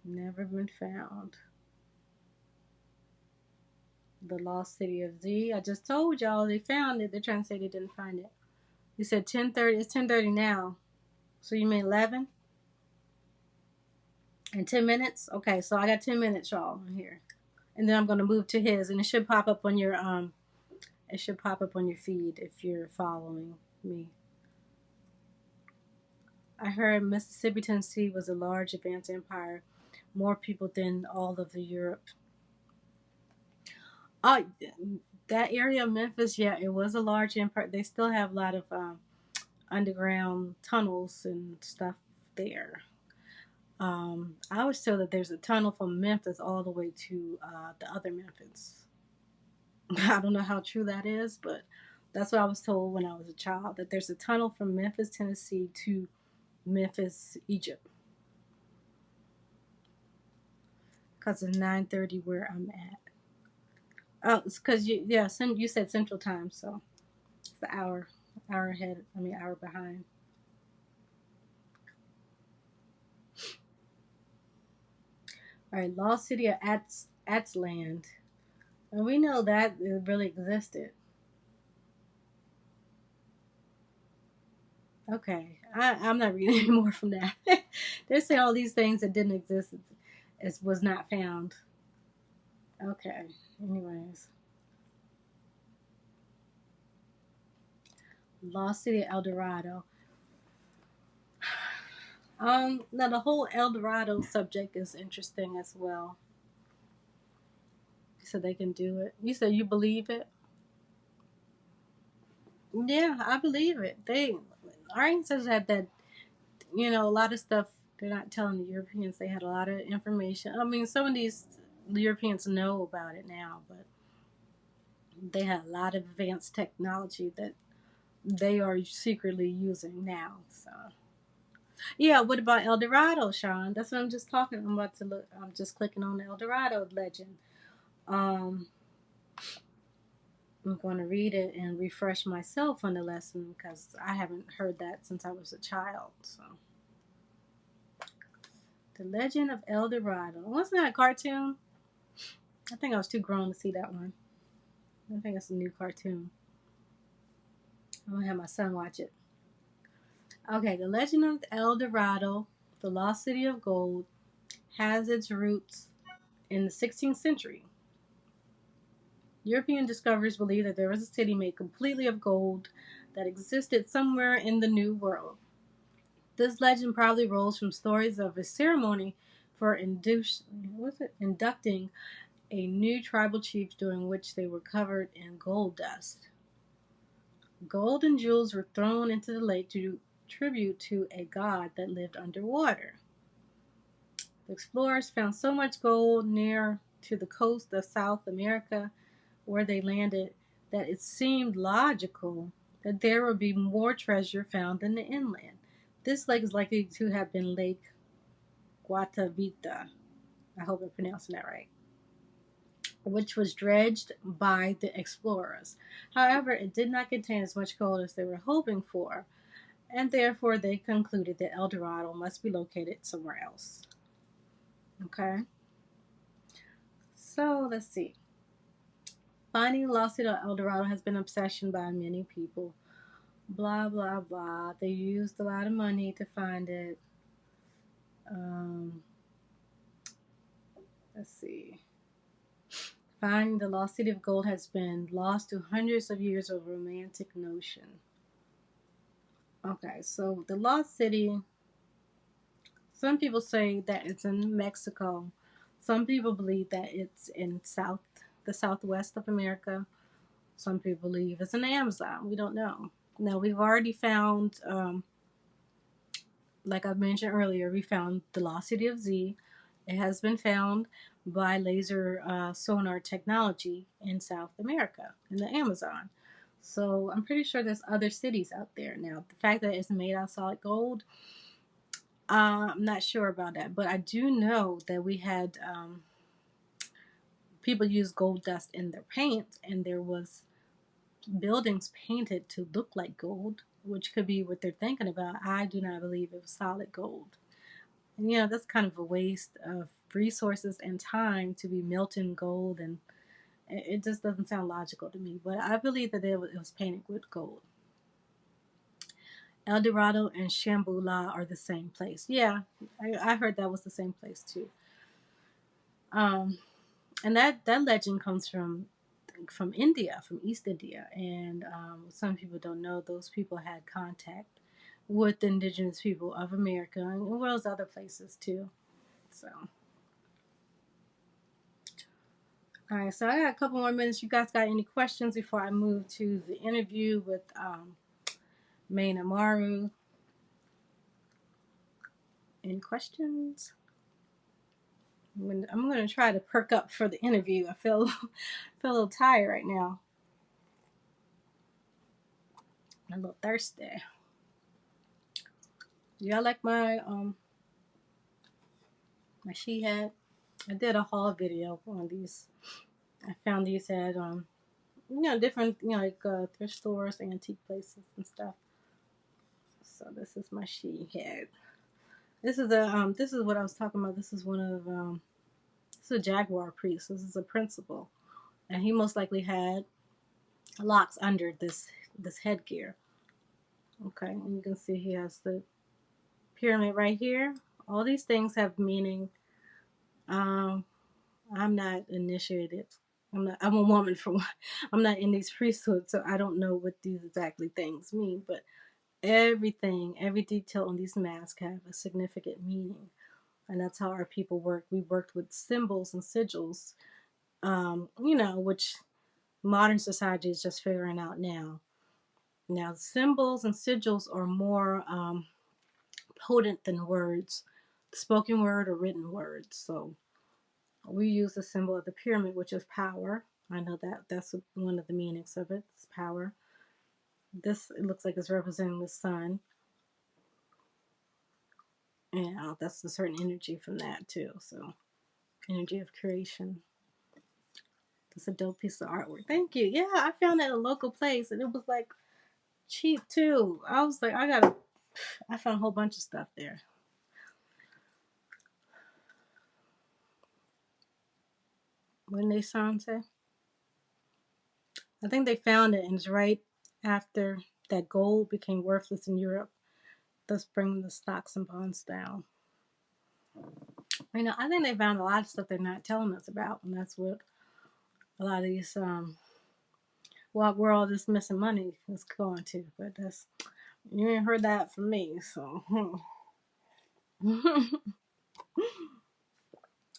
Never been found. The lost city of Z. I just told y'all they found it. They're trying to say they didn't find it. You said 10:30. It's 10:30 now. So you mean 11? In 10 minutes? Okay, so I got 10 minutes, y'all, here. And then I'm gonna move to his, and it should pop up on your feed if you're following me. I heard Mississippi, Tennessee was a large advanced empire, more people than all of the Europe. Oh, that area of Memphis, yeah, it was a large empire. They still have a lot of underground tunnels and stuff there. I was told that there's a tunnel from Memphis all the way to the other Memphis. I don't know how true that is, but that's what I was told when I was a child, that there's a tunnel from Memphis, Tennessee to Memphis, Egypt. Because it's 9:30 where I'm at. Oh, it's because you said Central Time, so it's the hour ahead. I mean, hour behind. All right, Lost City of Atzland. And we know that it really existed. Okay, I'm not reading any more from that. They say all these things that didn't exist was not found. Okay, anyways. Lost City of El Dorado. Now the whole El Dorado subject is interesting as well. So they can do it. You said you believe it? Yeah, I believe it. Our ancestors had that, a lot of stuff they're not telling the Europeans. They had a lot of information. I mean, some of these Europeans know about it now, but they had a lot of advanced technology that they are secretly using now. So, yeah, what about El Dorado, Sean? That's what I'm just talking. I'm about to look. I'm just clicking on the El Dorado legend. Um, I'm going to read it and refresh myself on the lesson because I haven't heard that since I was a child. So, The Legend of El Dorado. Wasn't that a cartoon? I think I was too grown to see that one. I think it's a new cartoon. I'm going to have my son watch it. Okay, The Legend of El Dorado, the Lost City of Gold, has its roots in the 16th century. European discoverers believed that there was a city made completely of gold that existed somewhere in the New World. This legend probably rolls from stories of a ceremony for inducting a new tribal chief during which they were covered in gold dust. Gold and jewels were thrown into the lake to do tribute to a god that lived underwater. The explorers found so much gold near to the coast of South America where they landed that it seemed logical that there would be more treasure found in the inland. This lake is likely to have been Lake Guatavita. I hope I'm pronouncing that right. Which was dredged by the explorers. However, it did not contain as much gold as they were hoping for. and therefore they concluded that El Dorado must be located somewhere else. Okay, so let's see. Finding the lost city of El Dorado has been an obsession by many people. Blah blah blah. They used a lot of money to find it. Um, let's see. Finding the lost city of gold has been lost to hundreds of years of romantic notion. Okay, so the lost city, some people say that it's in Mexico. Some people believe that it's in the southwest of America. Some people believe it's in the Amazon. We don't know. Now, we've already found, like I mentioned earlier, we found the lost city of Z. It has been found by laser sonar technology in South America, in the Amazon. So I'm pretty sure there's other cities out there. Now, the fact that it's made out of solid gold, I'm not sure about that. But I do know that we had people use gold dust in their paint, and there was buildings painted to look like gold, which could be what they're thinking about. I do not believe it was solid gold. And, that's kind of a waste of resources and time to be melting gold, and it just doesn't sound logical to me. But I believe that it was painted with gold. El Dorado and Shambhala are the same place. Yeah, I heard that was the same place too. And that legend comes from India, from East India, and some people don't know those people had contact with the indigenous people of America and well as other places too. So, all right, so I got a couple more minutes. You guys got any questions before I move to the interview with Maine and Maru? Any questions? I'm going to try to perk up for the interview. I feel a little tired right now. I'm a little thirsty. Y'all like my she hat? I did a haul video on these. I found these at different like thrift stores, antique places and stuff. So this is my she hat. This is what I was talking about. This is one of this is a Jaguar priest. This is a principal, and he most likely had locks under this headgear. Okay, and you can see he has the pyramid right here. All these things have meaning. Um, I'm not initiated. I'm a woman for one. I'm not in these priesthoods, so I don't know what these exactly things mean. But everything, every detail on these masks have a significant meaning, and that's how our people work. We worked with symbols and sigils, which modern society is just figuring out now. Now, symbols and sigils are more potent than words, spoken word or written words. So we use the symbol of the pyramid, which is power. I know that's one of the meanings of it. It's power. This, it looks like it's representing the sun. Yeah, that's a certain energy from that too. So, energy of creation. That's a dope piece of artwork. Thank you. Yeah, I found it at a local place, and it was like cheap too. I was like, I found a whole bunch of stuff there. What did they sound say? I think they found it, and it's right after that gold became worthless in Europe, thus bringing the stocks and bonds down. I think they found a lot of stuff they're not telling us about, and that's what a lot of these, where all this missing money is going to. But you ain't heard that from me, so.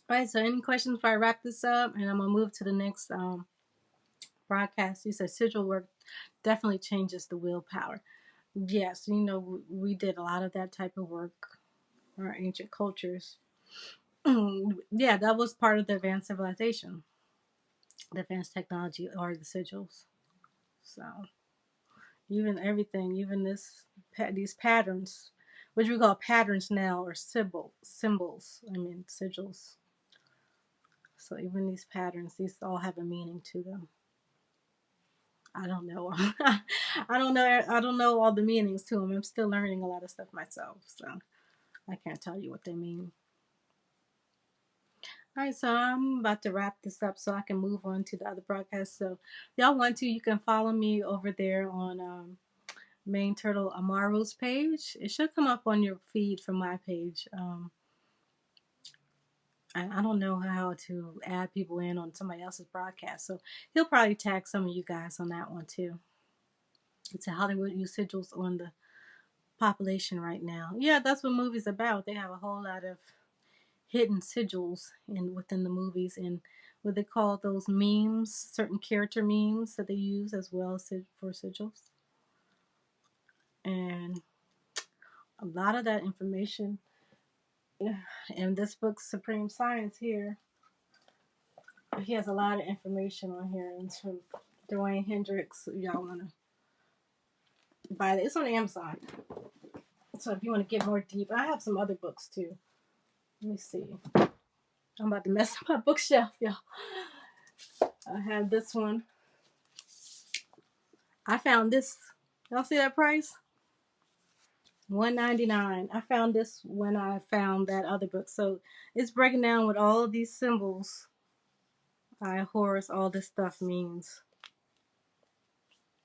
All right, so any questions before I wrap this up? And I'm going to move to the next broadcast. You said sigil work definitely changes the willpower. Yes, we did a lot of that type of work in our ancient cultures. Yeah, that was part of the advanced civilization, the advanced technology, or the sigils. So even everything, even these patterns, which we call patterns now, or symbols. I mean sigils. So even these patterns, these all have a meaning to them. I don't know. I don't know. I don't know all the meanings to them. I'm still learning a lot of stuff myself, so I can't tell you what they mean. All right, so I'm about to wrap this up so I can move on to the other broadcast. So, if y'all want to, you can follow me over there on Main Turtle Amaru's page. It should come up on your feed from my page. I don't know how to add people in on somebody else's broadcast, so he'll probably tag some of you guys on that one too. It's a Hollywood residuals on the population right now. Yeah, that's what movies about. They have a whole lot of hidden sigils within the movies, and what they call those memes, certain character memes that they use as well as for sigils. And a lot of that information in this book, Supreme Science here, he has a lot of information on here. And it's from Dwayne Hendricks. Y'all want to buy it. It's on Amazon. So if you want to get more deep, I have some other books too. Let me see. I'm about to mess up my bookshelf, y'all. I have this one. I found this. Y'all see that price? $1.99. I found this when I found that other book. So it's breaking down what all of these symbols, Horus, all this stuff means.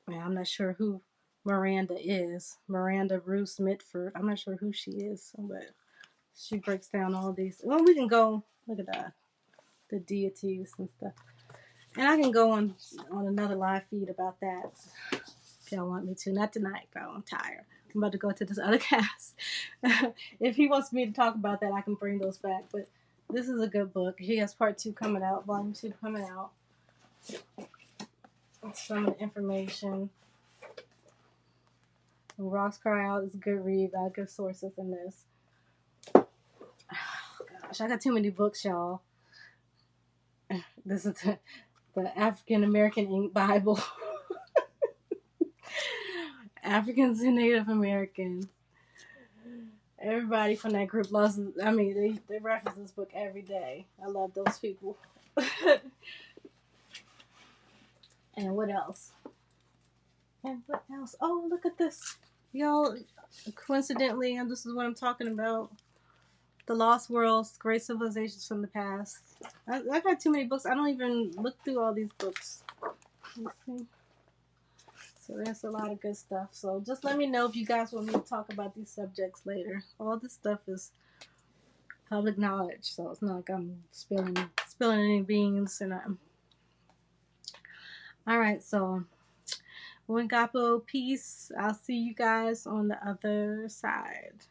Man, I'm not sure who Miranda is. Miranda Bruce Mitford. I'm not sure who she is, but she breaks down all these. Well, we can go look at that, the deities and stuff, and I can go on another live feed about that if y'all want me to. Not tonight, bro. I'm tired. I'm about to go to this other cast. If he wants me to talk about that, I can bring those back. But this is a good book. He has part 2 coming out, volume 2 coming out. Some of the information. When Rocks Cry Out is a good read. I have good sources in this. Oh, gosh, I got too many books, y'all. This is the African American Ink Bible. Africans and Native Americans. Everybody from that group loves. I mean, they reference this book every day. I love those people. And what else? Oh, look at this, y'all. Coincidentally, and this is what I'm talking about. The Lost Worlds, Great Civilizations from the Past. I've had too many books. I don't even look through all these books. So there's a lot of good stuff. So just let me know if you guys want me to talk about these subjects later. All this stuff is public knowledge, so it's not like I'm spilling any beans. And all right. So Wingapo, peace. I'll see you guys on the other side.